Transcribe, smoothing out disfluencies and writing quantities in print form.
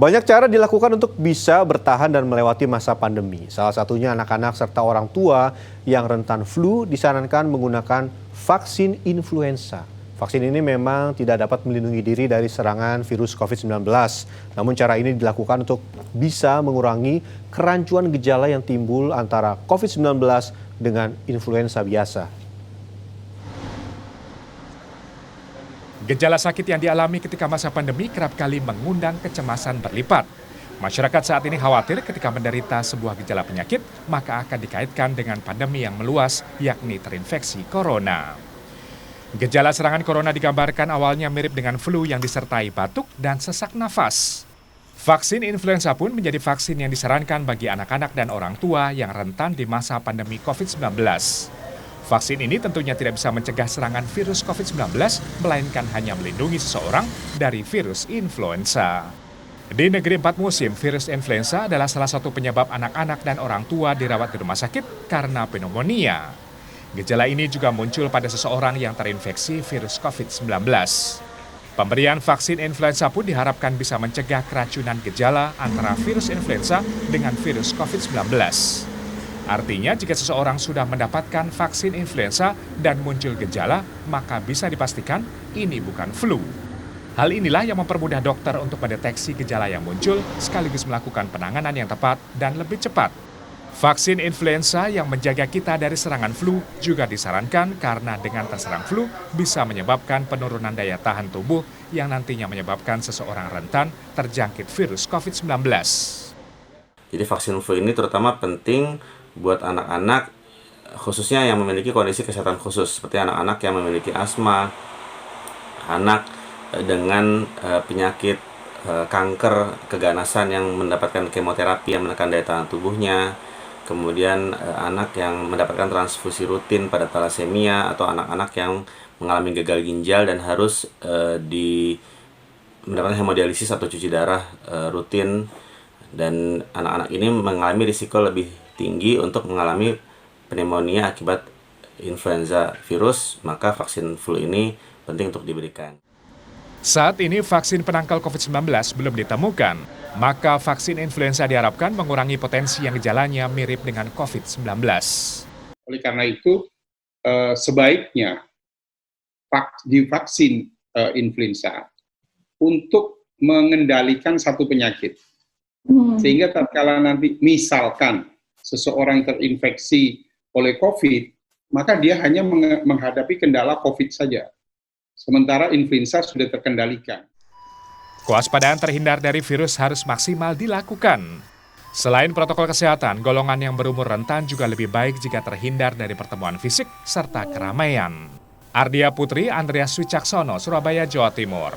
Banyak cara dilakukan untuk bisa bertahan dan melewati masa pandemi. Salah satunya anak-anak serta orang tua yang rentan flu disarankan menggunakan vaksin influenza. Vaksin ini memang tidak dapat melindungi diri dari serangan virus COVID-19. Namun cara ini dilakukan untuk bisa mengurangi kerancuan gejala yang timbul antara COVID-19 dengan influenza biasa. Gejala sakit yang dialami ketika masa pandemi kerap kali mengundang kecemasan berlipat. Masyarakat saat ini khawatir ketika menderita sebuah gejala penyakit, maka akan dikaitkan dengan pandemi yang meluas, yakni terinfeksi corona. Gejala serangan corona digambarkan awalnya mirip dengan flu yang disertai batuk dan sesak nafas. Vaksin influenza pun menjadi vaksin yang disarankan bagi anak-anak dan orang tua yang rentan di masa pandemi COVID-19. Vaksin ini tentunya tidak bisa mencegah serangan virus COVID-19, melainkan hanya melindungi seseorang dari virus influenza. Di negeri 4 musim, virus influenza adalah salah satu penyebab anak-anak dan orang tua dirawat di rumah sakit karena pneumonia. Gejala ini juga muncul pada seseorang yang terinfeksi virus COVID-19. Pemberian vaksin influenza pun diharapkan bisa mencegah keracunan gejala antara virus influenza dengan virus COVID-19. Artinya jika seseorang sudah mendapatkan vaksin influenza dan muncul gejala, maka bisa dipastikan ini bukan flu. Hal inilah yang mempermudah dokter untuk mendeteksi gejala yang muncul sekaligus melakukan penanganan yang tepat dan lebih cepat. Vaksin influenza yang menjaga kita dari serangan flu juga disarankan karena dengan terserang flu bisa menyebabkan penurunan daya tahan tubuh yang nantinya menyebabkan seseorang rentan terjangkit virus COVID-19. Jadi vaksin flu ini terutama penting buat anak-anak, khususnya yang memiliki kondisi kesehatan khusus, seperti anak-anak yang memiliki asma, anak dengan penyakit kanker keganasan yang mendapatkan kemoterapi yang menekan daya tahan tubuhnya, kemudian anak yang mendapatkan transfusi rutin pada thalassemia, atau anak-anak yang mengalami gagal ginjal dan harus mendapatkan hemodialisis atau cuci darah rutin, dan anak-anak ini mengalami risiko lebih tinggi untuk mengalami pneumonia akibat influenza virus, maka vaksin flu ini penting untuk diberikan. Saat ini vaksin penangkal COVID-19 belum ditemukan, maka vaksin influenza diharapkan mengurangi potensi yang gejalanya mirip dengan COVID-19. Oleh karena itu, sebaiknya divaksin influenza untuk mengendalikan satu penyakit. Sehingga tatkala nanti misalkan seseorang terinfeksi oleh COVID, maka dia hanya menghadapi kendala COVID saja. Sementara influenza sudah terkendalikan. Kewaspadaan terhindar dari virus harus maksimal dilakukan. Selain protokol kesehatan, golongan yang berumur rentan juga lebih baik jika terhindar dari pertemuan fisik serta keramaian. Ardia Putri, Andreas Wicaksono, Surabaya, Jawa Timur.